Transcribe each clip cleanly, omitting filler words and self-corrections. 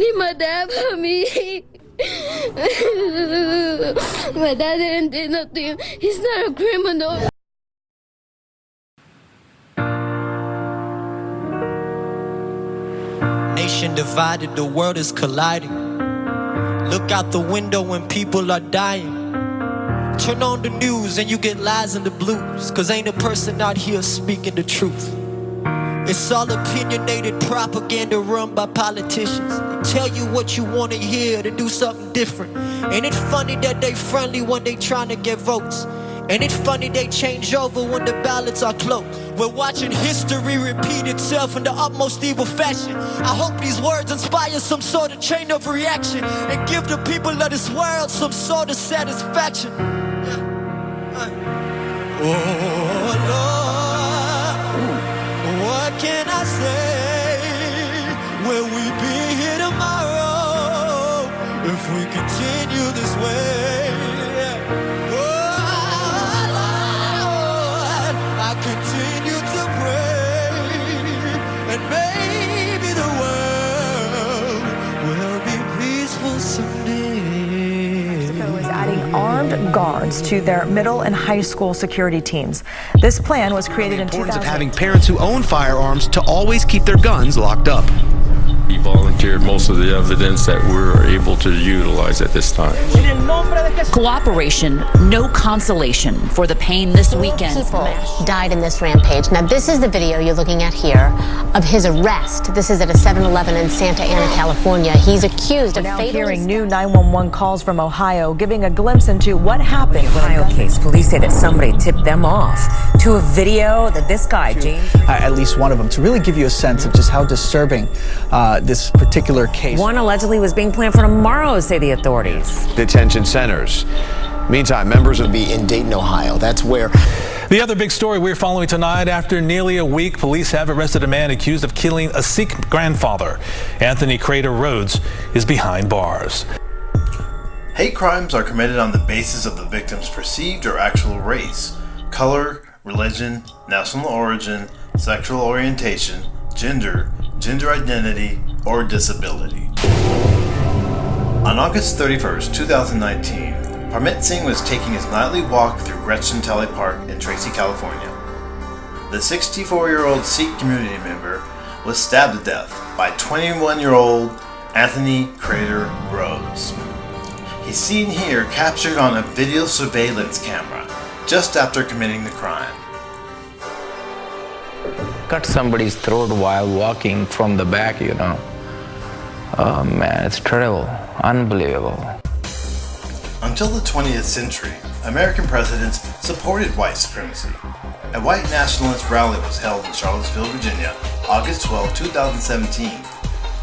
Leave my dad for me. My dad didn't do nothing. He's not a criminal. Nation divided, the world is colliding. Look out the window when people are dying. Turn on the news and you get lies and the blues, cause ain't a person out here speaking the truth. It's all opinionated propaganda run by politicians. They tell you what you want to hear to do something different. Ain't it funny that they friendly when they trying to get votes? Ain't it funny they change over when the ballots are closed? We're watching history repeat itself in the utmost evil fashion. I hope these words inspire some sort of chain of reaction and give the people of this world some sort of satisfaction. Oh Lord, what can I say? Will we be here tomorrow if we continue this way? I continue to pray, and maybe the world will be peaceful someday. Mexico is adding armed guards to their middle and high school security teams. This plan was created in 2000. The importance of having parents who own firearms to always keep their guns locked up. He volunteered most of the evidence that we're able to utilize at this time. Cooperation, no consolation for the pain this weekend. People died in this rampage. Now, this is the video you're looking at here of his arrest. This is at a 7-Eleven in Santa Ana, California. He's accused of now fatally hearing new 911 calls from Ohio, giving a glimpse into what happened. In the Ohio case, police say that somebody tipped them off to a video that this guy, James... At least one of them, to really give you a sense of just how disturbing this particular case. One allegedly was being planned for tomorrow, say the authorities. Detention centers. Meantime, members will be in Dayton, Ohio. That's where... The other big story we're following tonight, after nearly a week, police have arrested a man accused of killing a Sikh grandfather. Anthony Crater Rhodes is behind bars. Hate crimes are committed on the basis of the victim's perceived or actual race, color, religion, national origin, sexual orientation, gender identity, or disability. On August 31st, 2019, Parmit Singh was taking his nightly walk through Gretchen Talley Park in Tracy, California. The 64-year-old Sikh community member was stabbed to death by 21-year-old Anthony Crater Rhodes. He's seen here captured on a video surveillance camera just after committing the crime. Cut somebody's throat while walking from the back, you know. Oh man, it's terrible, unbelievable. Until the 20th century, American presidents supported white supremacy. A white nationalist rally was held in Charlottesville, Virginia, August 12, 2017.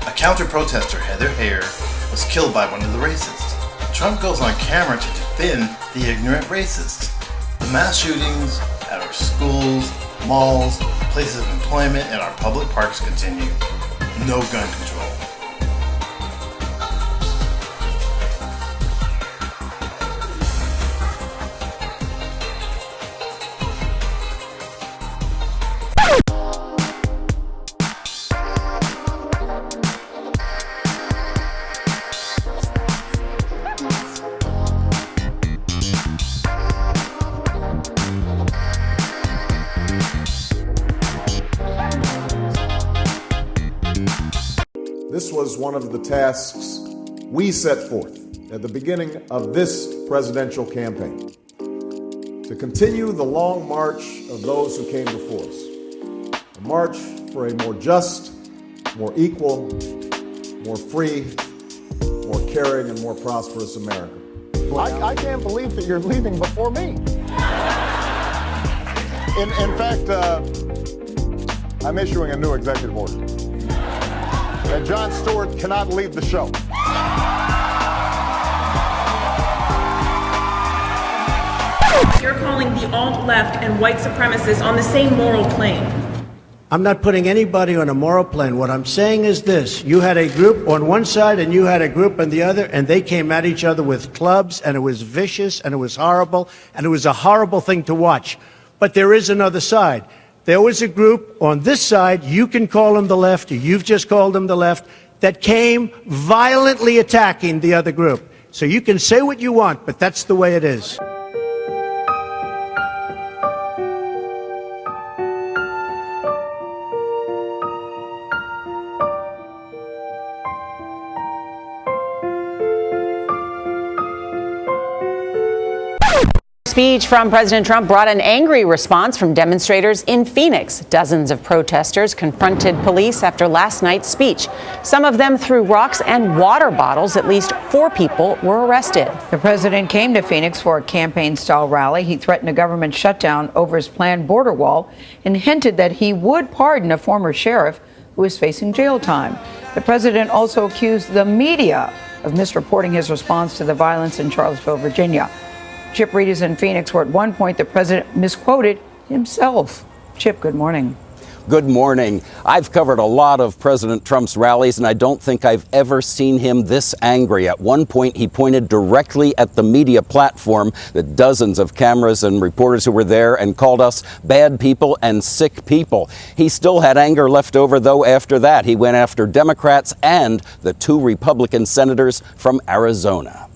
A counter-protester, Heather Heyer, was killed by one of the racists. Trump goes on camera to defend the ignorant racists. The mass shootings at our schools, malls, places of employment, and our public parks continue. No gun control. This was one of the tasks we set forth at the beginning of this presidential campaign, to continue the long march of those who came before us, a march for a more just, more equal, more free, more caring, and more prosperous America. I can't believe that you're leaving before me. In fact, I'm issuing a new executive order. And Jon Stewart cannot leave the show. You're calling the alt-left and white supremacists on the same moral plane. I'm not putting anybody on a moral plane. What I'm saying is this. You had a group on one side and you had a group on the other, and they came at each other with clubs, and it was vicious, and it was horrible, and it was a horrible thing to watch. But there is another side. There was a group on this side, you can call them the left, you've just called them the left. that came violently attacking the other group. So you can say what you want, but that's the way it is. Speech from President Trump brought an angry response from demonstrators in Phoenix. Dozens of protesters confronted police after last night's speech. Some of them threw rocks and water bottles. At least 4 people were arrested. The president came to Phoenix for a campaign-style rally. He threatened a government shutdown over his planned border wall and hinted that he would pardon a former sheriff who is facing jail time. The president also accused the media of misreporting his response to the violence in Charlottesville, Virginia. Chip Reed is in Phoenix, where at one point the president misquoted himself. Chip, good morning. Good morning. I've covered a lot of President Trump's rallies, and I don't think I've ever seen him this angry. At one point, he pointed directly at the media platform, the dozens of cameras and reporters who were there, and called us bad people and sick people. He still had anger left over, though, after that. He went after Democrats and the 2 Republican senators from Arizona.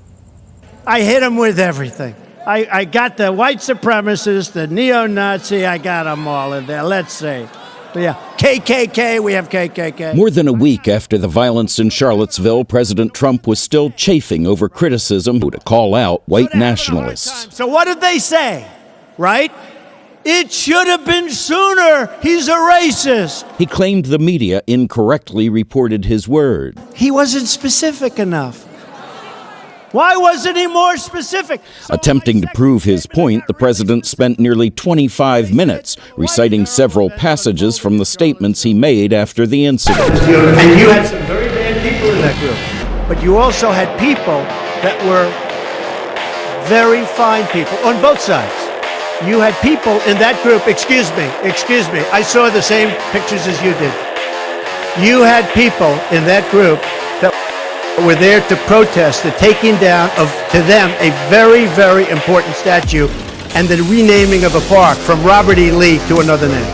I hit him with everything. I got the white supremacists, the neo-Nazi, I got them all in there. Let's see. Yeah, KKK, we have KKK. More than a week after the violence in Charlottesville, President Trump was still chafing over criticism to call out white nationalists. So what did they say, right? It should have been sooner. He's a racist. He claimed the media incorrectly reported his word. He wasn't specific enough. Why wasn't he more specific? Attempting to prove his point, the president spent nearly 25 minutes reciting several passages from the statements he made after the incident. And you had some very bad people in that group. But you also had people that were very fine people on both sides. You had people in that group, excuse me, I saw the same pictures as you did. You had people in that group that were there to protest the taking down of, to them, a very, very important statue and the renaming of a park from Robert E. Lee to another name.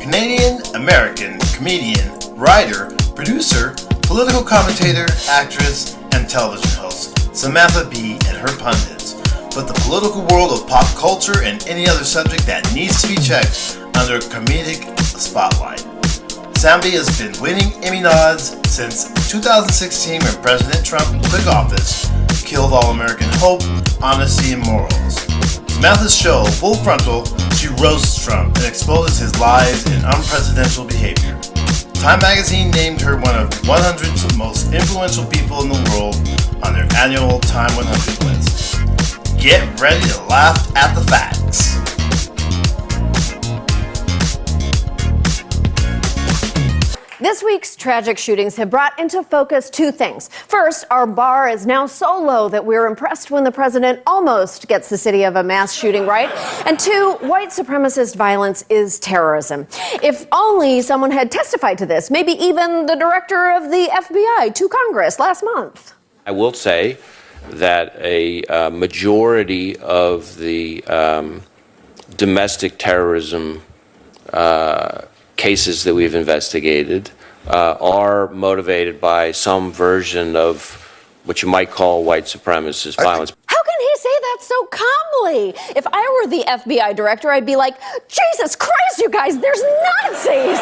Canadian-American comedian, writer, producer, political commentator, actress, and television host, Samantha Bee and her pundits put the political world of pop culture and any other subject that needs to be checked under a comedic spotlight. Samby has been winning Emmy nods since 2016 when President Trump took office, killed all American hope, honesty, and morals. Samantha's show, Full Frontal, she roasts Trump and exposes his lies and unpresidential behavior. Time magazine named her one of 100 most influential people in the world on their annual Time 100 list. Get ready to laugh at the facts. This week's tragic shootings have brought into focus 2 things. First, our bar is now so low that we're impressed when the president almost gets the city of a mass shooting right. And 2, white supremacist violence is terrorism. If only someone had testified to this, maybe even the director of the FBI to Congress last month. I will say that a majority of the domestic terrorism cases that we've investigated are motivated by some version of what you might call white supremacist violence. How can he say that so calmly? If I were the FBI director, I'd be like, Jesus Christ, you guys, there's Nazis!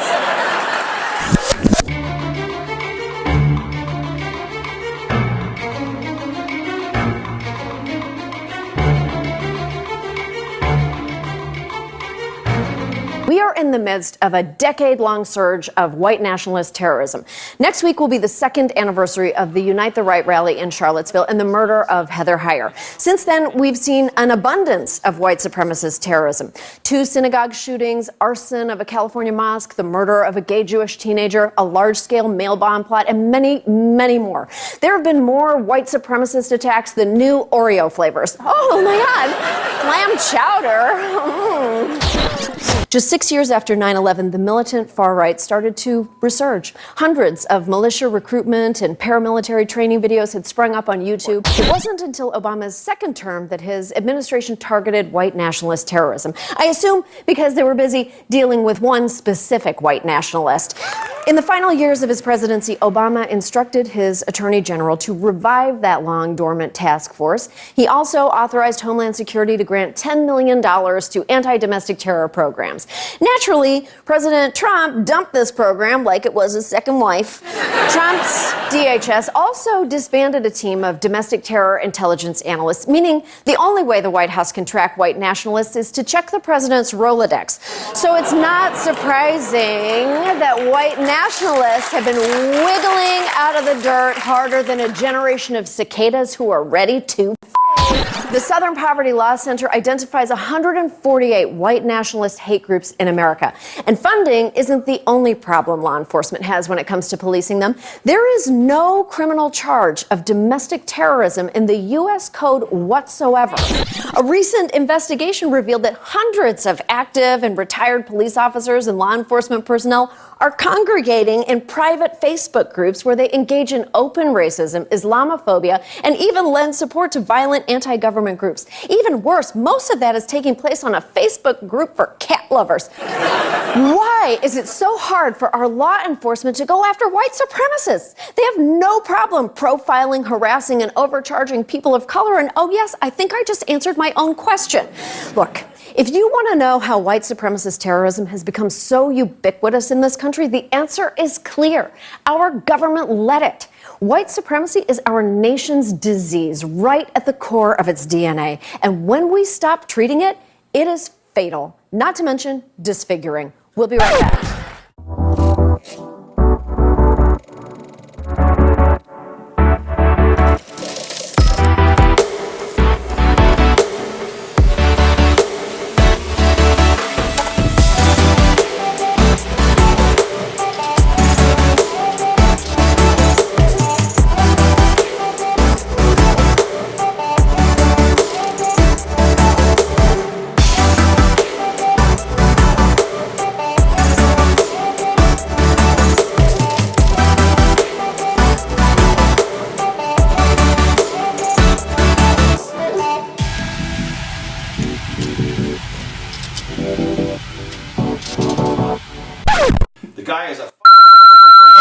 We are in the midst of a decade-long surge of white nationalist terrorism. Next week will be the 2nd anniversary of the Unite the Right rally in Charlottesville and the murder of Heather Heyer. Since then, we've seen an abundance of white supremacist terrorism. 2 synagogue shootings, arson of a California mosque, the murder of a gay Jewish teenager, a large-scale mail bomb plot, and many, many more. There have been more white supremacist attacks than new Oreo flavors. Oh my God, clam chowder. Just 6 years after 9/11, the militant far right started to resurge. Hundreds of militia recruitment and paramilitary training videos had sprung up on YouTube. It wasn't until Obama's second term that his administration targeted white nationalist terrorism. I assume because they were busy dealing with one specific white nationalist. In the final years of his presidency, Obama instructed his attorney general to revive that long dormant task force. He also authorized Homeland Security to grant $10 million to anti-domestic terror programs. Naturally, President Trump dumped this program like it was his second wife. Trump's DHS also disbanded a team of domestic terror intelligence analysts, meaning the only way the White House can track white nationalists is to check the president's Rolodex. So it's not surprising that white nationalists have been wiggling out of the dirt harder than a generation of cicadas who are ready to. The Southern Poverty Law Center identifies 148 white nationalist hate groups in America. And funding isn't the only problem law enforcement has when it comes to policing them. There is no criminal charge of domestic terrorism in the U.S. Code whatsoever. A recent investigation revealed that hundreds of active and retired police officers and law enforcement personnel are congregating in private Facebook groups where they engage in open racism, Islamophobia, and even lend support to violent anti-government groups. Even worse, most of that is taking place on a Facebook group for cat lovers. Why is it so hard for our law enforcement to go after white supremacists? They have no problem profiling, harassing, and overcharging people of color. And oh yes, I think I just answered my own question. Look, if you want to know how white supremacist terrorism has become so ubiquitous in this country, the answer is clear. Our government let it. White supremacy is our nation's disease, right at the core of its DNA. And when we stop treating it, it is fatal, not to mention disfiguring. We'll be right back.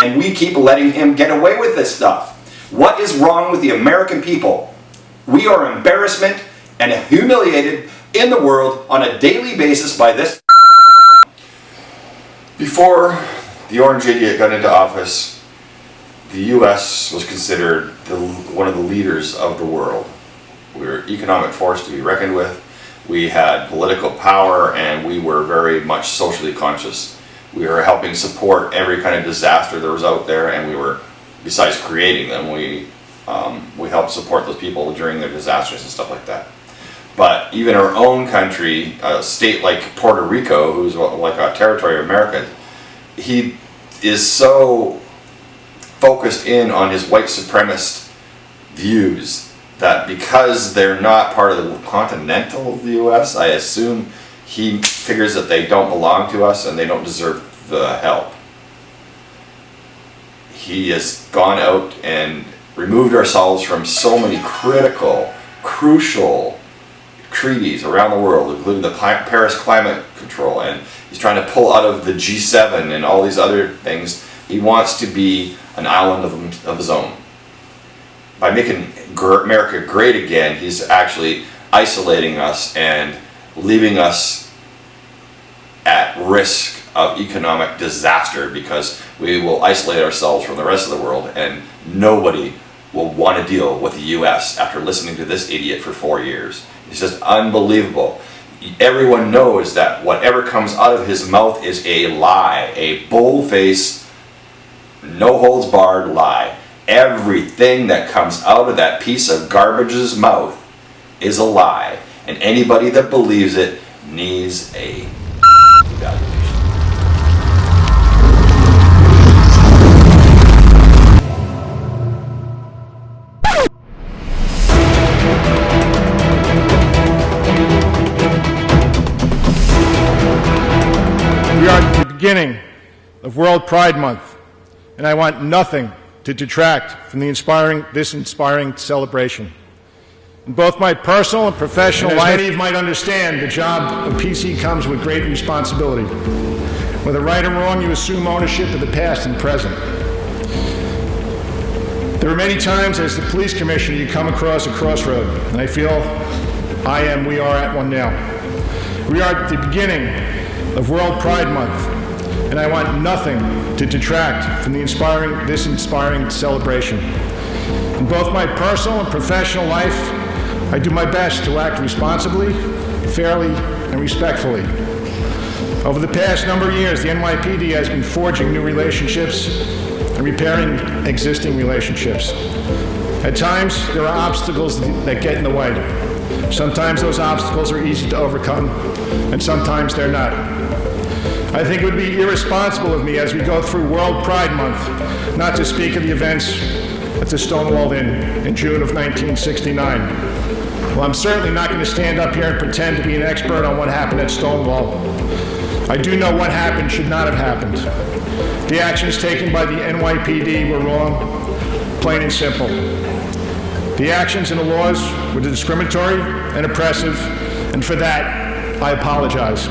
And we keep letting him get away with this stuff. What is wrong with the American people? We are embarrassment and humiliated in the world on a daily basis by this. Before the Orange Idiot got into office, the U.S. was considered one of the leaders of the world. We were an economic force to be reckoned with. We had political power, and we were very much socially conscious. We were helping support every kind of disaster that was out there, and we were, besides creating them, we helped support those people during their disasters and stuff like that. But even our own country, a state like Puerto Rico, who's like a territory of America, he is so focused in on his white supremacist views that because they're not part of the continental of the U.S., I assume he figures that they don't belong to us and they don't deserve the help. He has gone out and removed ourselves from so many critical, crucial treaties around the world, including the Paris Climate Control, and he's trying to pull out of the G7 and all these other things. He wants to be an island of his own. By making America great again, he's actually isolating us and leaving us at risk of economic disaster, because we will isolate ourselves from the rest of the world and nobody will want to deal with the U.S. after listening to this idiot for 4 years. It's just unbelievable. Everyone knows that whatever comes out of his mouth is a lie, a bull-faced, no-holds-barred lie. Everything that comes out of that piece of garbage's mouth is a lie, and anybody that believes it needs a evaluation. beginning of World Pride Month, and I want nothing to detract from this inspiring celebration. In both my personal and professional life, as many of you might understand, the job of PC comes with great responsibility. Whether right or wrong, you assume ownership of the past and present. There are many times as the police commissioner you come across a crossroad, and I feel we are at one now. We are at the beginning of World Pride Month, and I want nothing to detract from this inspiring celebration. In both my personal and professional life, I do my best to act responsibly, fairly, and respectfully. Over the past number of years, the NYPD has been forging new relationships and repairing existing relationships. At times, there are obstacles that get in the way. Sometimes those obstacles are easy to overcome, and sometimes they're not. I think it would be irresponsible of me as we go through World Pride Month not to speak of the events at the Stonewall Inn in June of 1969. Well, I'm certainly not going to stand up here and pretend to be an expert on what happened at Stonewall. I do know what happened should not have happened. The actions taken by the NYPD were wrong, plain and simple. The actions and the laws were discriminatory and oppressive, and for that, I apologize.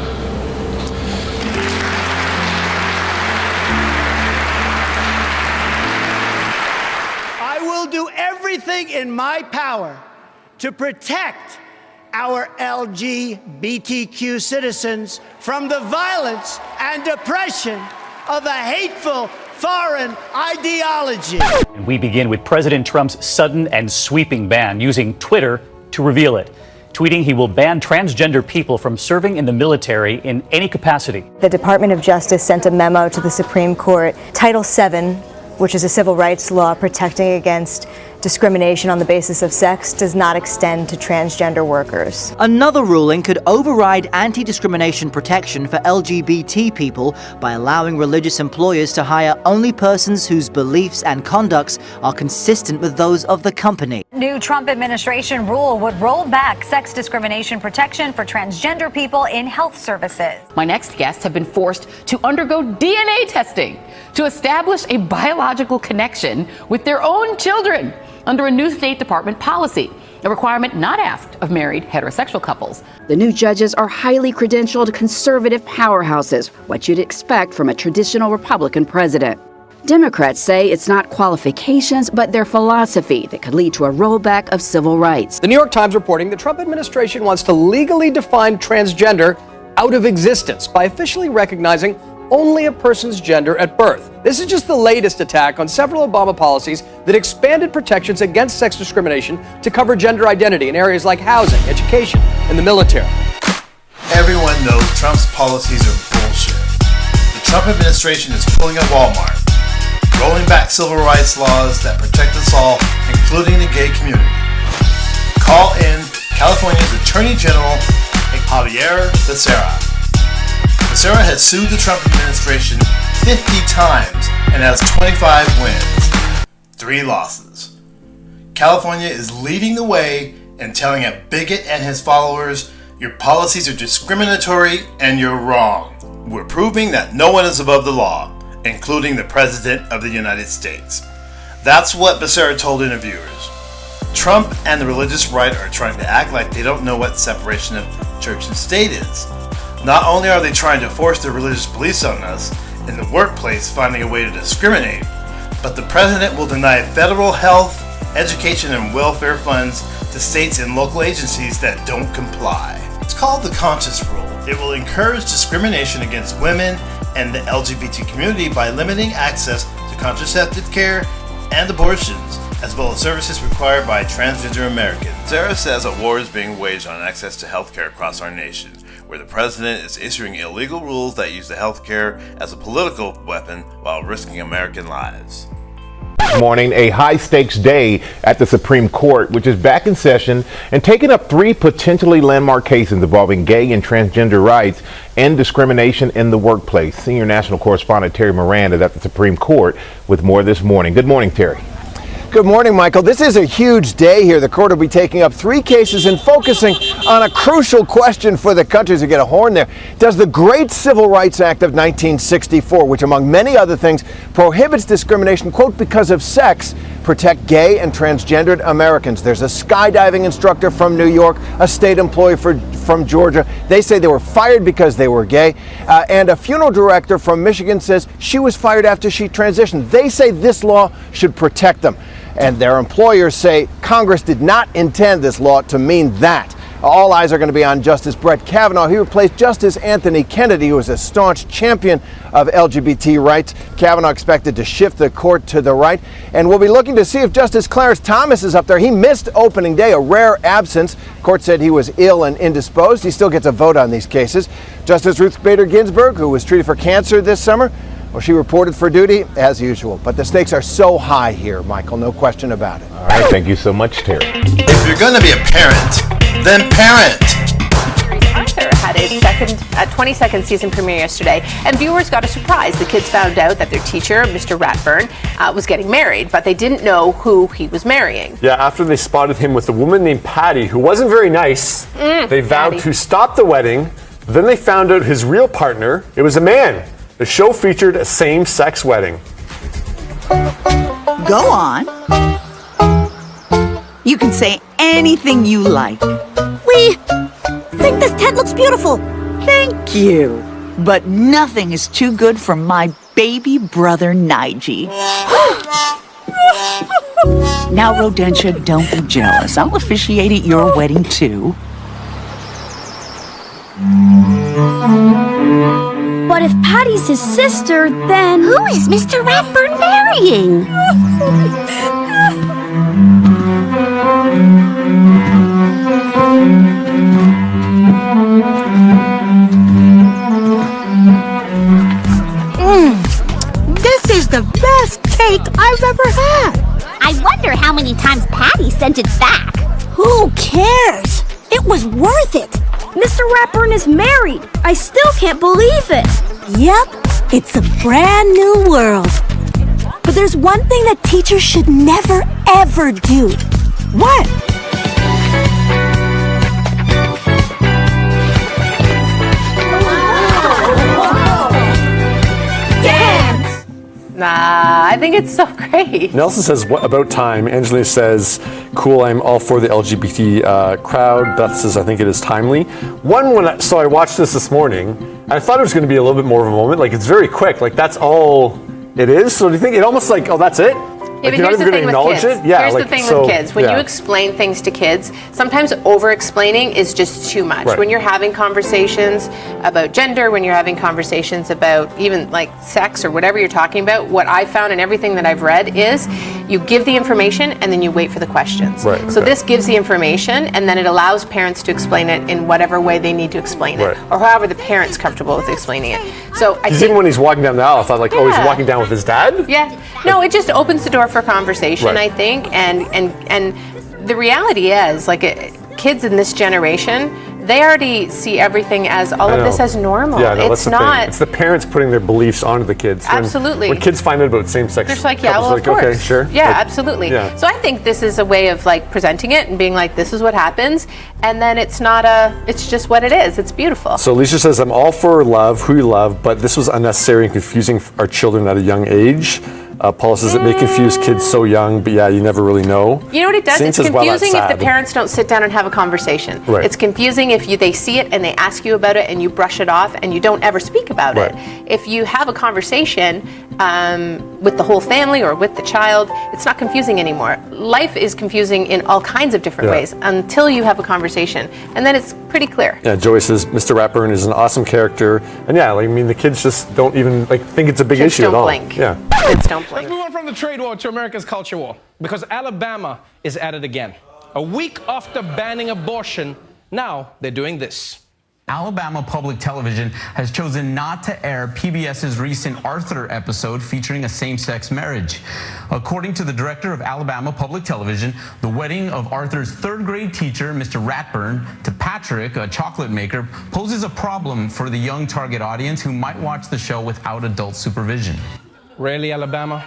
I will do everything in my power to protect our LGBTQ citizens from the violence and oppression of a hateful foreign ideology. And we begin with President Trump's sudden and sweeping ban, using Twitter to reveal it. Tweeting he will ban transgender people from serving in the military in any capacity. The Department of Justice sent a memo to the Supreme Court. Title VII, which is a civil rights law protecting against discrimination on the basis of sex, does not extend to transgender workers. Another ruling could override anti-discrimination protection for LGBT people by allowing religious employers to hire only persons whose beliefs and conducts are consistent with those of the company. New Trump administration rule would roll back sex discrimination protection for transgender people in health services. My next guests have been forced to undergo DNA testing to establish a biological connection with their own children under a new State Department policy, a requirement not asked of married heterosexual couples. The new judges are highly credentialed conservative powerhouses, what you'd expect from a traditional Republican president. Democrats say it's not qualifications, but their philosophy that could lead to a rollback of civil rights. The New York Times reporting the Trump administration wants to legally define transgender out of existence by officially recognizing only a person's gender at birth. This is just the latest attack on several Obama policies that expanded protections against sex discrimination to cover gender identity in areas like housing, education, and the military. Everyone knows Trump's policies are bullshit. The Trump administration is pulling a Walmart, rolling back civil rights laws that protect us all, including the gay community. Call in California's Attorney General, Javier Becerra. Becerra has sued the Trump administration 50 times and has 25 wins, 3 losses. California is leading the way and telling a bigot and his followers, your policies are discriminatory and you're wrong. We're proving that no one is above the law, including the President of the United States. That's what Becerra told interviewers. Trump and the religious right are trying to act like they don't know what separation of church and state is. Not only are they trying to force their religious beliefs on us, in the workplace finding a way to discriminate, but the president will deny federal health, education, and welfare funds to states and local agencies that don't comply. It's called the Conscience Rule. It will encourage discrimination against women and the LGBT community by limiting access to contraceptive care and abortions, as well as services required by transgender Americans. Becerra says a war is being waged on access to health care across our nation, where the president is issuing illegal rules that use the health care as a political weapon while risking American lives. This morning, a high-stakes day at the Supreme Court, which is back in session and taking up 3 potentially landmark cases involving gay and transgender rights and discrimination in the workplace. Senior national correspondent Terry Moran is at the Supreme Court with more this morning. Good morning, Terry. Good morning, Michael. This is a huge day here. The court will be taking up 3 cases and focusing on a crucial question for the country. As we get a horn there, does the Great Civil Rights Act of 1964, which among many other things prohibits discrimination, quote, because of sex, protect gay and transgendered Americans? There's a skydiving instructor from New York, a state employee from Georgia. They say they were fired because they were gay. And a funeral director from Michigan says she was fired after she transitioned. They say this law should protect them. And their employers say Congress did not intend this law to mean that. All eyes are going to be on Justice Brett Kavanaugh. He replaced Justice Anthony Kennedy, who was a staunch champion of LGBT rights. Kavanaugh expected to shift the court to the right. And we'll be looking to see if Justice Clarence Thomas is up there. He missed opening day, a rare absence. Court said he was ill and indisposed. He still gets a vote on these cases. Justice Ruth Bader Ginsburg, who was treated for cancer this summer, well, she reported for duty as usual. But the stakes are so high here, Michael, no question about it. All right, thank you so much, Terry. If you're going to be a parent, then parent. Arthur had a 22nd season premiere yesterday, and viewers got a surprise. The kids found out that their teacher, Mr. Ratburn, was getting married, but they didn't know who he was marrying. Yeah, after they spotted him with a woman named Patty, who wasn't very nice, they vowed to stop the wedding. Then they found out his real partner, it was a man. The show featured a same-sex wedding. Go on. You can say anything you like. We think this tent looks beautiful. Thank you. But nothing is too good for my baby brother, Nige. Now, Rodentia, don't be jealous. I'll officiate at your wedding, too. But if Patty's his sister, then... Who is Mr. Ratburn marrying? This is the best cake I've ever had. I wonder how many times Patty sent it back. Who cares? It was worth it. Mr. Ratburn is married. I still can't believe it. Yep, it's a brand new world. But there's one thing that teachers should never, ever do. What? I think it's so great. Nelson says, what about time? Angelina says, cool, I'm all for the LGBT crowd. Beth says, I think it is timely. So I watched this morning, and I thought it was going to be a little bit more of a moment. Like, it's very quick. Like, that's all it is. So do you think it almost like, oh, that's it? Yeah, Like, but here's the thing with kids. Yeah, here's like, the thing so, with kids. When yeah. you explain things to kids, sometimes over-explaining is just too much. Right. When you're having conversations about gender, when you're having conversations about even like sex or whatever you're talking about, what I found and everything that I've read is you give the information and then you wait for the questions. Right, So okay. this gives the information and then it allows parents to explain it in whatever way they need to explain it, Right. or however the parent's comfortable with explaining it. So I Because think even when he's walking down the aisle, I thought like, oh, he's Yeah. walking down with his dad? Yeah. No, it just opens the door for conversation, Right. I think. And the reality is, like, kids in this generation, they already see everything as all I of this know. as normal. Yeah, no, It's that's the not. thing. It's the parents putting their beliefs onto the kids. Absolutely. When kids find out about same-sex They're just like, yeah, couples, well, like, of course. okay, sure. Yeah, Like, absolutely. yeah. So I think this is a way of like presenting it and being like, this is what happens, and then it's not it's just what it is. It's beautiful. So Lisa says, I'm all for love, who you love, but this was unnecessary and confusing our children at a young age. Paula says it may confuse kids so young, but yeah, you never really know. You know what it does? Zane It's says, well, that's confusing if the sad. parents don't sit down and have a conversation. Right. It's confusing if they see it and they ask you about it and you brush it off and you don't ever speak about Right. it. If you have a conversation with the whole family or with the child, it's not confusing anymore. Life is confusing in all kinds of different Yeah. ways until you have a conversation, and then it's pretty clear. Yeah, Joey says Mr. Ratburn is an awesome character, and yeah, like, I mean, the kids just don't even like think it's a big Kids issue don't at all. blink. Yeah. Kids don't blink. Let's move on from the trade war to America's culture war, because Alabama is at it again. A week after banning abortion, now they're doing this. Alabama Public Television has chosen not to air PBS's recent Arthur episode featuring a same-sex marriage. According to the director of Alabama Public Television, the wedding of Arthur's third-grade teacher, Mr. Ratburn, to Patrick, a chocolate maker, poses a problem for the young target audience who might watch the show without adult supervision. Really, Alabama?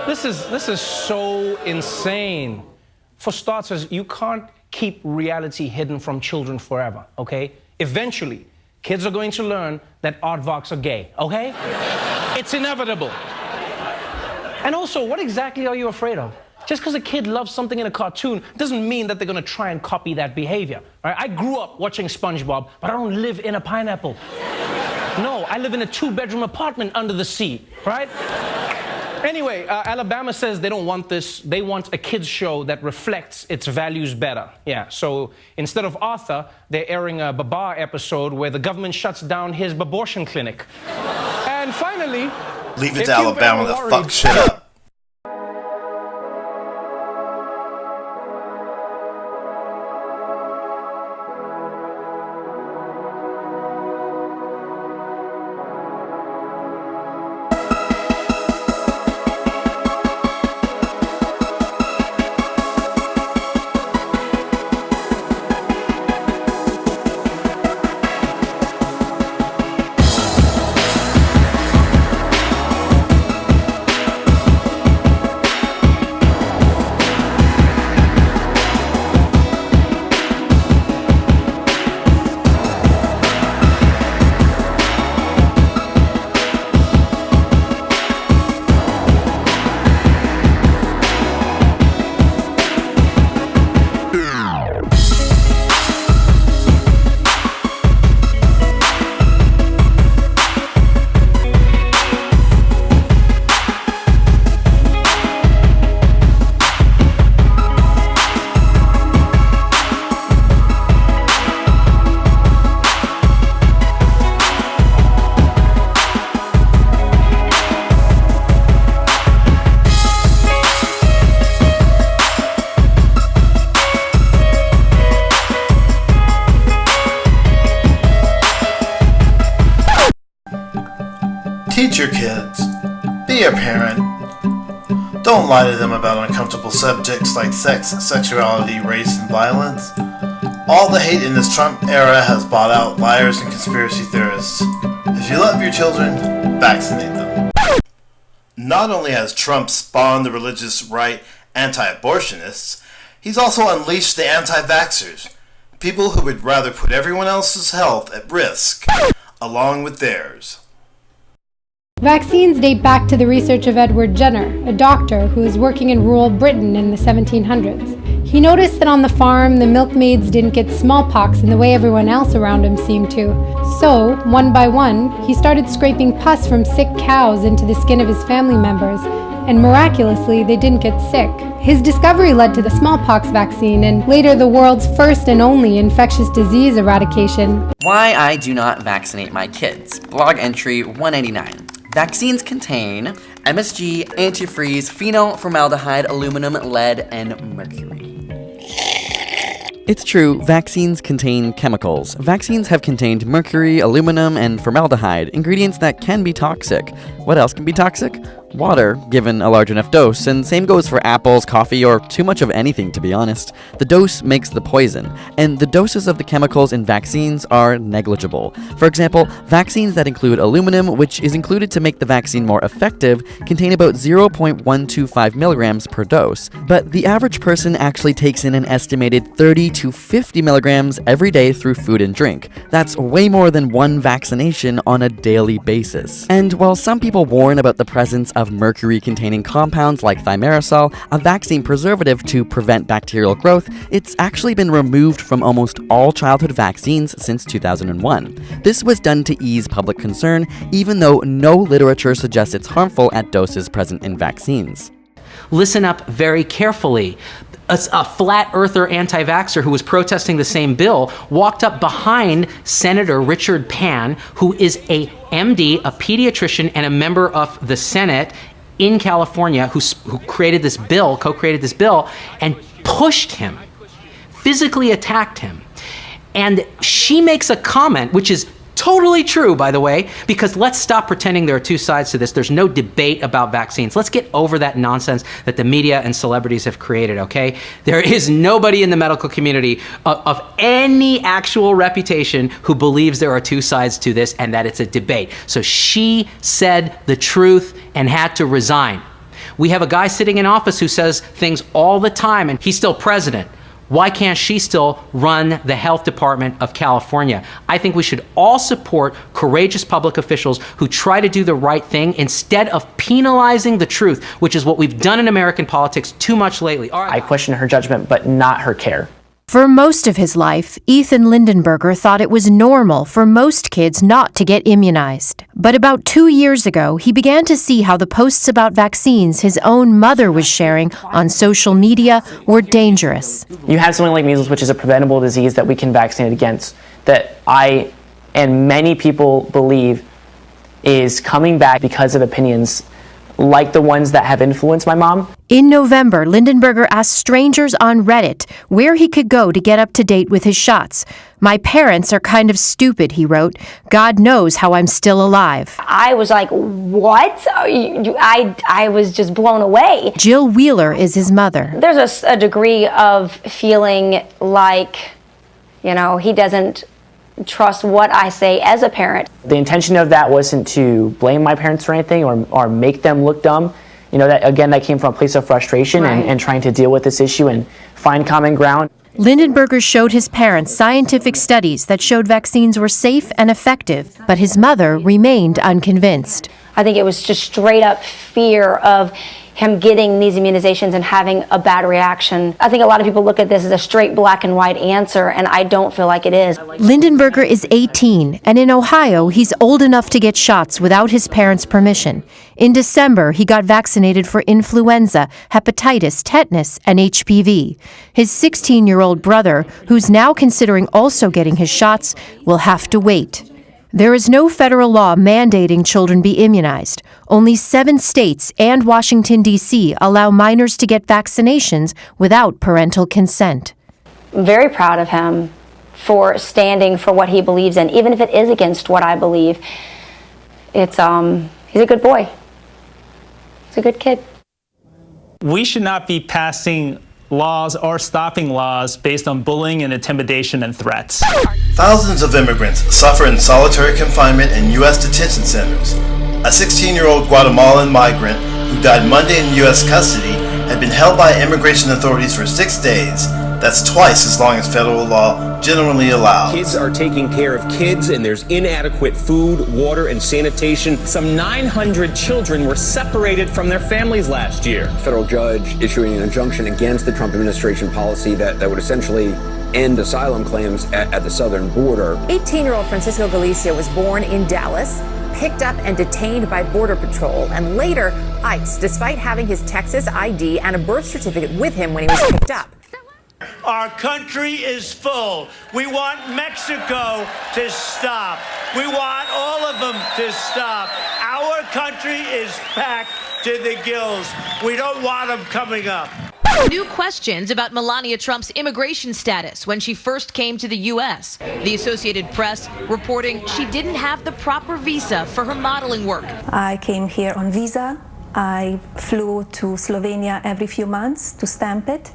This is so insane. For starters, you can't keep reality hidden from children forever, okay? Eventually, kids are going to learn that aardvarks are gay, okay? It's inevitable. And also, what exactly are you afraid of? Just because a kid loves something in a cartoon doesn't mean that they're going to try and copy that behavior. Right? I grew up watching SpongeBob, but I don't live in a pineapple. No, I live in a 2-bedroom apartment under the sea, right? Anyway, Alabama says they don't want this. They want a kids show that reflects its values better. Yeah, so instead of Arthur, they're airing a Babar episode where the government shuts down his abortion clinic. And finally... Leave it to Alabama to fuck shit up. Teach your kids. Be a parent. Don't lie to them about uncomfortable subjects like sex, sexuality, race, and violence. All the hate in this Trump era has bought out liars and conspiracy theorists. If you love your children, vaccinate them. Not only has Trump spawned the religious right anti-abortionists, he's also unleashed the anti-vaxxers, people who would rather put everyone else's health at risk, along with theirs. Vaccines date back to the research of Edward Jenner, a doctor who was working in rural Britain in the 1700s. He noticed that on the farm, the milkmaids didn't get smallpox in the way everyone else around him seemed to. So, one by one, he started scraping pus from sick cows into the skin of his family members, and miraculously, they didn't get sick. His discovery led to the smallpox vaccine and later the world's first and only infectious disease eradication. Why I do not vaccinate my kids. Blog entry 189. Vaccines contain MSG, antifreeze, phenol, formaldehyde, aluminum, lead, and mercury. It's true, vaccines contain chemicals. Vaccines have contained mercury, aluminum, and formaldehyde, ingredients that can be toxic. What else can be toxic? Water, given a large enough dose, and same goes for apples, coffee, or too much of anything, to be honest. The dose makes the poison, and the doses of the chemicals in vaccines are negligible. For example, vaccines that include aluminum, which is included to make the vaccine more effective, contain about 0.125 milligrams per dose. But the average person actually takes in an estimated 30 to 50 milligrams every day through food and drink. That's way more than one vaccination on a daily basis. And while some people warn about the presence of mercury-containing compounds like thimerosal, a vaccine preservative to prevent bacterial growth, it's actually been removed from almost all childhood vaccines since 2001. This was done to ease public concern, even though no literature suggests it's harmful at doses present in vaccines. Listen up very carefully. A flat earther anti-vaxxer who was protesting the same bill walked up behind Senator Richard Pan, who is a MD, a pediatrician, and a member of the Senate in California who created this bill, co-created this bill, and pushed him, physically attacked him. And she makes a comment, which is totally true, by the way, because let's stop pretending there are two sides to this. There's no debate about vaccines. Let's get over that nonsense that the media and celebrities have created, okay? There is nobody in the medical community of any actual reputation who believes there are two sides to this and that it's a debate. So she said the truth and had to resign. We have a guy sitting in office who says things all the time, and he's still president. Why can't she still run the health department of California? I think we should all support courageous public officials who try to do the right thing instead of penalizing the truth, which is what we've done in American politics too much lately. I question her judgment, but not her care. For most of his life, Ethan Lindenberger thought it was normal for most kids not to get immunized. But about 2 years ago, he began to see how the posts about vaccines his own mother was sharing on social media were dangerous. You have something like measles, which is a preventable disease that we can vaccinate against, that I and many people believe is coming back because of opinions like the ones that have influenced my mom. In November, Lindenberger asked strangers on Reddit where he could go to get up to date with his shots. "My parents are kind of stupid," he wrote. "God knows how I'm still alive." I was like, what? I was just blown away. Jill Wheeler is his mother. There's a degree of feeling like, he doesn't trust what I say as a parent. The intention of that wasn't to blame my parents for anything or make them look dumb. That came from a place of frustration and trying to deal with this issue and find common ground. Lindenberger showed his parents scientific studies that showed vaccines were safe and effective, but his mother remained unconvinced. I think it was just straight up fear of him getting these immunizations and having a bad reaction. I think a lot of people look at this as a straight black and white answer, and I don't feel like it is. Lindenberger is 18, and in Ohio, he's old enough to get shots without his parents' permission. In December, he got vaccinated for influenza, hepatitis, tetanus, and HPV. His 16-year-old brother, who's now considering also getting his shots, will have to wait. There is no federal law mandating children be immunized. Only 7 states and Washington, D.C. allow minors to get vaccinations without parental consent. I'm very proud of him for standing for what he believes in, even if it is against what I believe. He's a good boy. He's a good kid. We should not be passing laws or stopping laws based on bullying and intimidation and threats. Thousands of immigrants suffer in solitary confinement in U.S. detention centers. A 16-year-old Guatemalan migrant who died Monday in U.S. custody had been held by immigration authorities for 6 days. That's twice as long as federal law generally allows. Kids are taking care of kids, and there's inadequate food, water, and sanitation. Some 900 children were separated from their families last year. Federal judge issuing an injunction against the Trump administration policy that would essentially end asylum claims at the southern border. 18-year-old Francisco Galicia was born in Dallas, picked up and detained by Border Patrol, and later ICE, despite having his Texas ID and a birth certificate with him when he was picked up. Our country is full. We want Mexico to stop. We want all of them to stop. Our country is packed to the gills. We don't want them coming up. New questions about Melania Trump's immigration status when she first came to the U.S. The Associated Press reporting she didn't have the proper visa for her modeling work. I came here on visa. I flew to Slovenia every few months to stamp it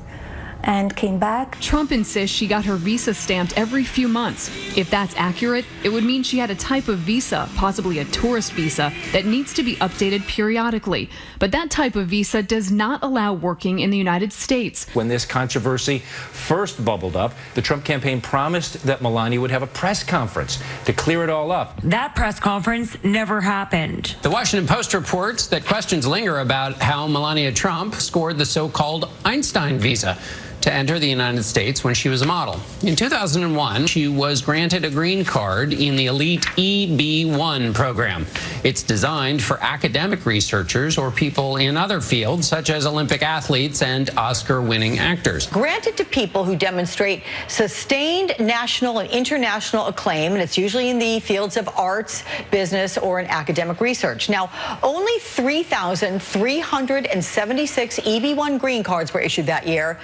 and came back. Trump insists she got her visa stamped every few months. If that's accurate, it would mean she had a type of visa, possibly a tourist visa, that needs to be updated periodically. But that type of visa does not allow working in the United States. When this controversy first bubbled up, the Trump campaign promised that Melania would have a press conference to clear it all up. That press conference never happened. The Washington Post reports that questions linger about how Melania Trump scored the so-called Einstein visa to enter the United States when she was a model. In 2001, she was granted a green card in the elite EB-1 program. It's designed for academic researchers or people in other fields, such as Olympic athletes and Oscar-winning actors. Granted to people who demonstrate sustained national and international acclaim, and it's usually in the fields of arts, business, or in academic research. Now, only 3,376 EB-1 green cards were issued that year.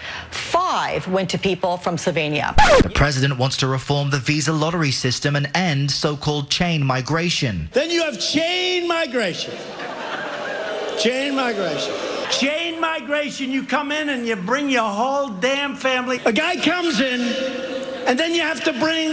5 went to people from Slovenia. The president wants to reform the visa lottery system and end so-called chain migration. Then you have chain migration. Chain migration. Chain migration, you come in and you bring your whole damn family. A guy comes in, and then you have to bring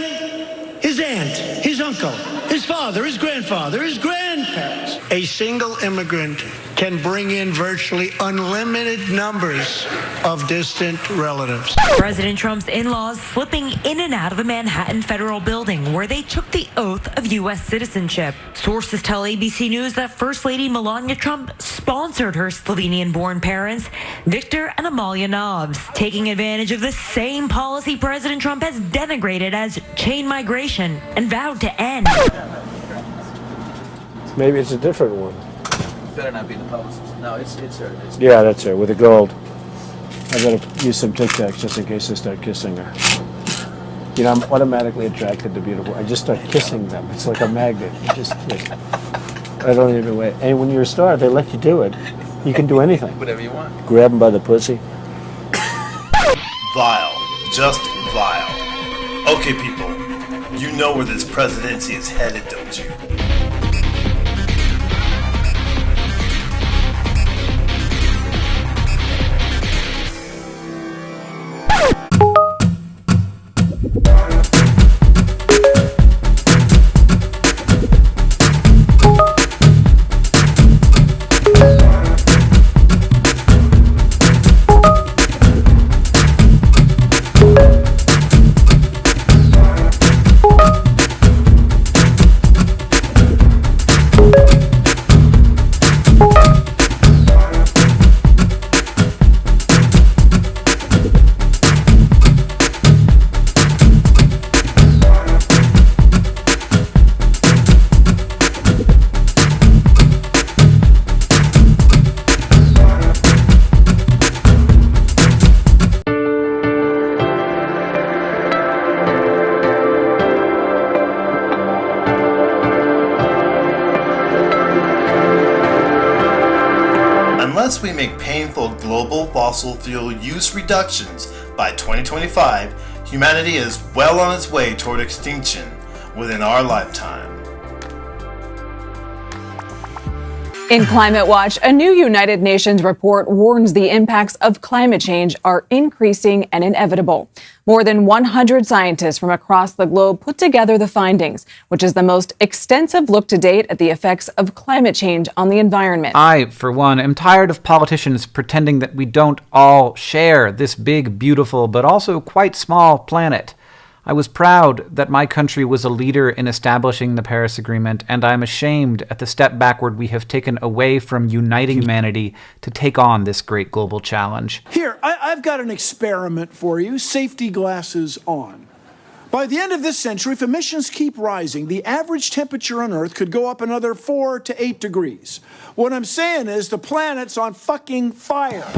his aunt, his uncle, his father, his grandfather, his grandparents. A single immigrant can bring in virtually unlimited numbers of distant relatives. President Trump's in-laws slipping in and out of a Manhattan federal building where they took the oath of U.S. citizenship. Sources tell ABC News that First Lady Melania Trump sponsored her Slovenian-born parents, Victor and Amalia Nobbs, taking advantage of the same policy President Trump has denigrated as chain migration and vowed to end. Maybe it's a different one. Better not be the publicist. No, it's her. Yeah, that's her, with the gold. I gotta use some Tic Tacs just in case I start kissing her. You know, I'm automatically attracted to beautiful. I just start kissing them. It's like a magnet. You just kiss. I don't even wait. And when you're a star, they let you do it. You can do anything. Whatever you want. Grab them by the pussy. Vile. Just vile. Okay, people. You know where this presidency is headed, don't you? Unless we make painful global fossil fuel use reductions by 2025, humanity is well on its way toward extinction within our lifetime. In Climate Watch, a new United Nations report warns the impacts of climate change are increasing and inevitable. More than 100 scientists from across the globe put together the findings, which is the most extensive look to date at the effects of climate change on the environment. I, for one, am tired of politicians pretending that we don't all share this big, beautiful, but also quite small planet. I was proud that my country was a leader in establishing the Paris Agreement, and I'm ashamed at the step backward we have taken away from uniting humanity to take on this great global challenge. Here, I've got an experiment for you. Safety glasses on. By the end of this century, if emissions keep rising, the average temperature on Earth could go up another 4 to 8 degrees. What I'm saying is the planet's on fucking fire.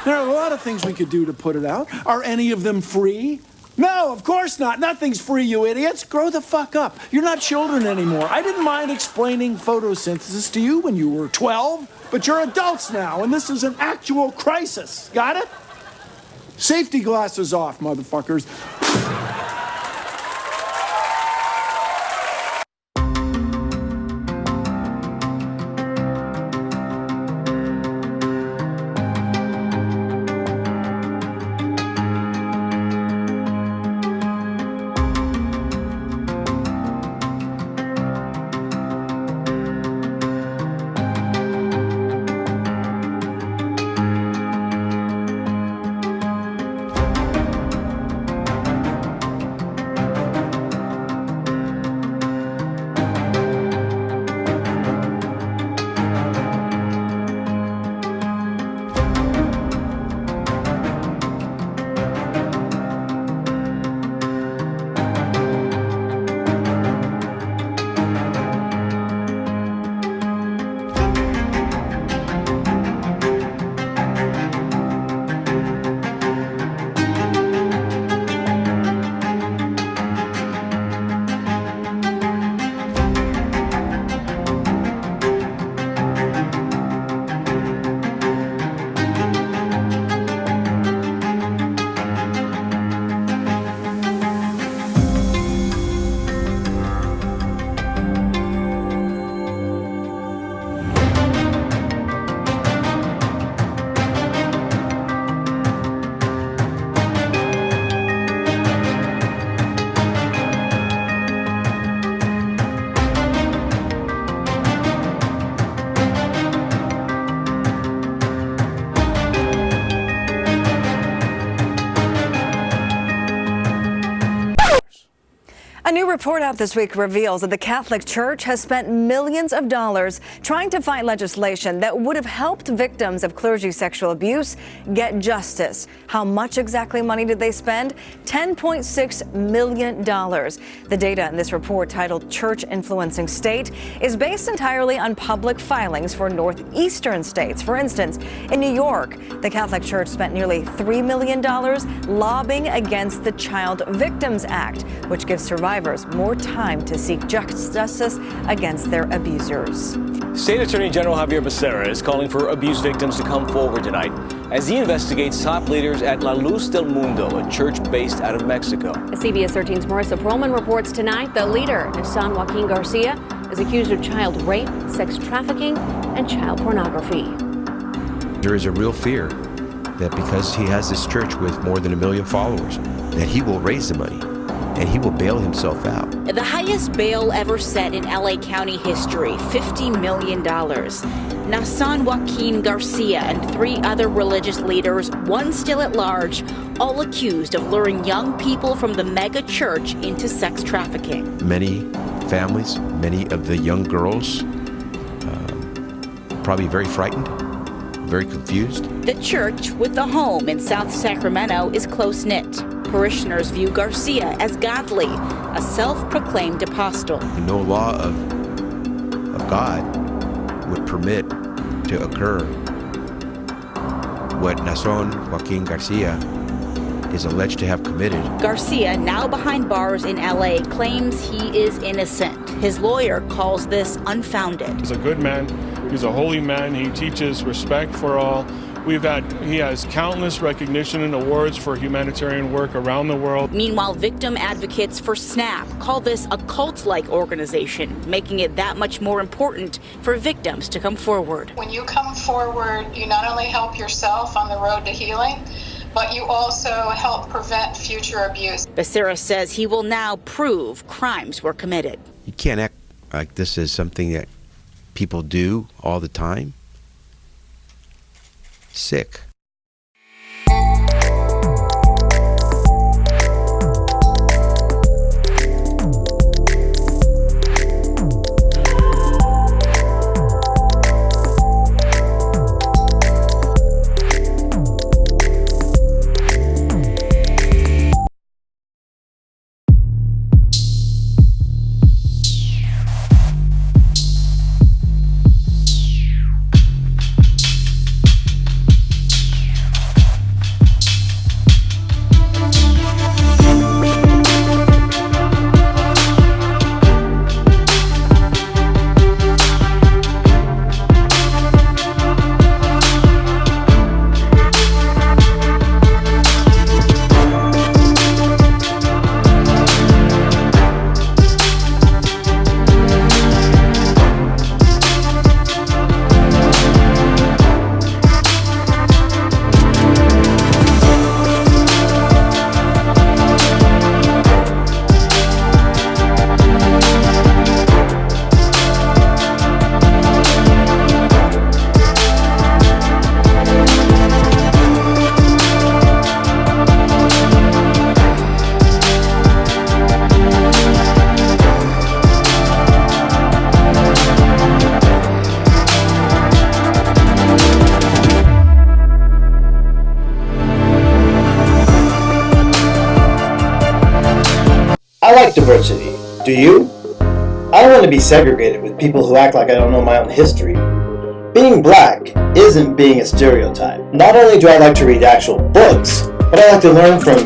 There are a lot of things we could do to put it out. Are any of them free? No, of course not. Nothing's free, you idiots. Grow the fuck up. You're not children anymore. I didn't mind explaining photosynthesis to you when you were 12, but you're adults now, and this is an actual crisis. Got it? Safety glasses off, motherfuckers. A new report out this week reveals that the Catholic Church has spent millions of dollars trying to fight legislation that would have helped victims of clergy sexual abuse get justice. How much exactly money did they spend? $10.6 million. The data in this report, titled Church Influencing State, is based entirely on public filings for northeastern states. For instance, in New York, the Catholic Church spent nearly $3 million lobbying against the Child Victims Act, which gives survivors more time to seek justice against their abusers. State Attorney General Javier Becerra is calling for abuse victims to come forward tonight as he investigates top leaders at La Luz del Mundo, a church based out of Mexico. CBS 13's Marissa Perlman reports tonight the leader, Nassan Joaquin Garcia, is accused of child rape, sex trafficking, and child pornography. There is a real fear that because he has this church with more than 1 million followers, that he will raise the money and he will bail himself out. The highest bail ever set in LA County history, $50 million. Nassan Joaquin Garcia and 3 other religious leaders, one still at large, all accused of luring young people from the mega church into sex trafficking. Many families, many of the young girls, probably very frightened, very confused. The church, with a home in South Sacramento, is close-knit. Parishioners view Garcia as godly, a self-proclaimed apostle. No law of God would permit to occur what Nassan Joaquin Garcia is alleged to have committed. Garcia, now behind bars in LA, claims he is innocent. His lawyer calls this unfounded. He's a good man. He's a holy man. He teaches respect for all. He has countless recognition and awards for humanitarian work around the world. Meanwhile, victim advocates for SNAP call this a cult-like organization, making it that much more important for victims to come forward. When you come forward, you not only help yourself on the road to healing, but you also help prevent future abuse. Becerra says he will now prove crimes were committed. You can't act like this is something that people do all the time. Sick. I like diversity. Do you? I don't want to be segregated with people who act like I don't know my own history. Being black isn't being a stereotype. Not only do I like to read actual books, but I like to learn from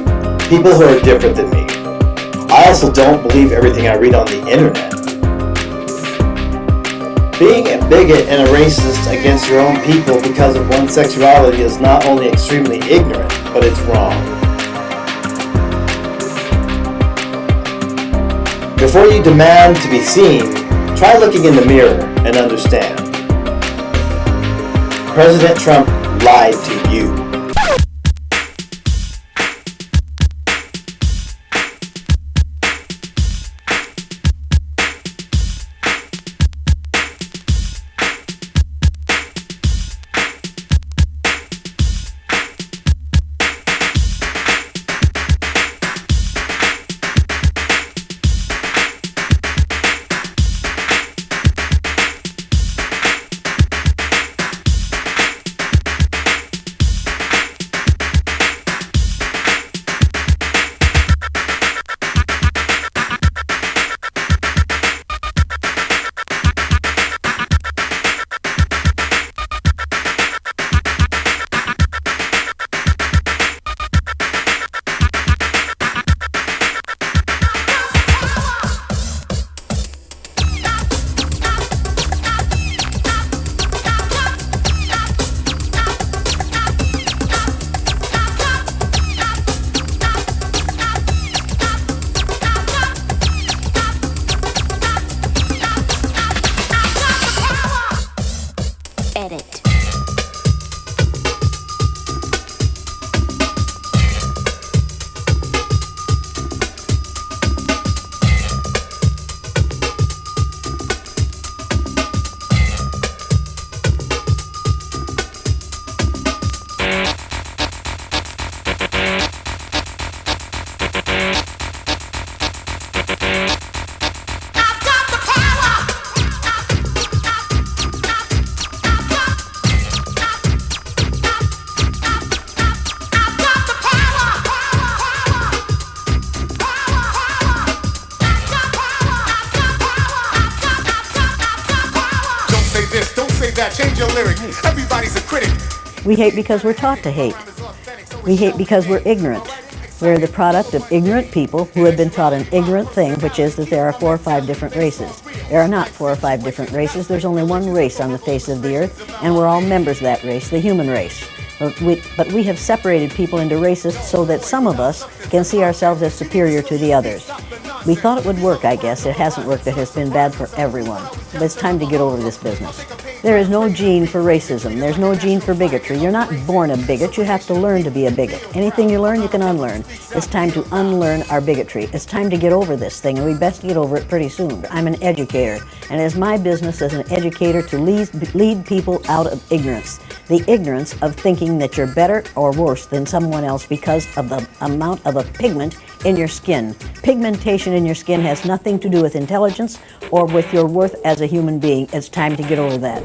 people who are different than me. I also don't believe everything I read on the internet. Being a bigot and a racist against your own people because of one's sexuality is not only extremely ignorant, but it's wrong. Before you demand to be seen, try looking in the mirror and understand. President Trump lied to you. that. Change your lyric. Everybody's a critic. We hate because we're taught to hate. We hate because we're ignorant. We're the product of ignorant people who have been taught an ignorant thing, which is that there are 4 or 5 different races. There are not 4 or 5 different races. There's only one race on the face of the earth, and we're all members of that race, the human race. But we have separated people into races so that some of us can see ourselves as superior to the others. We thought it would work, I guess. It hasn't worked. It has been bad for everyone. But it's time to get over this business. There is no gene for racism. There's no gene for bigotry. You're not born a bigot. You have to learn to be a bigot. Anything you learn, you can unlearn. It's time to unlearn our bigotry. It's time to get over this thing, and we best get over it pretty soon. I'm an educator, and it is my business as an educator to lead people out of ignorance. The ignorance of thinking that you're better or worse than someone else because of the amount of a pigment in your skin. Pigmentation in your skin has nothing to do with intelligence or with your worth as a human being. It's time to get over that.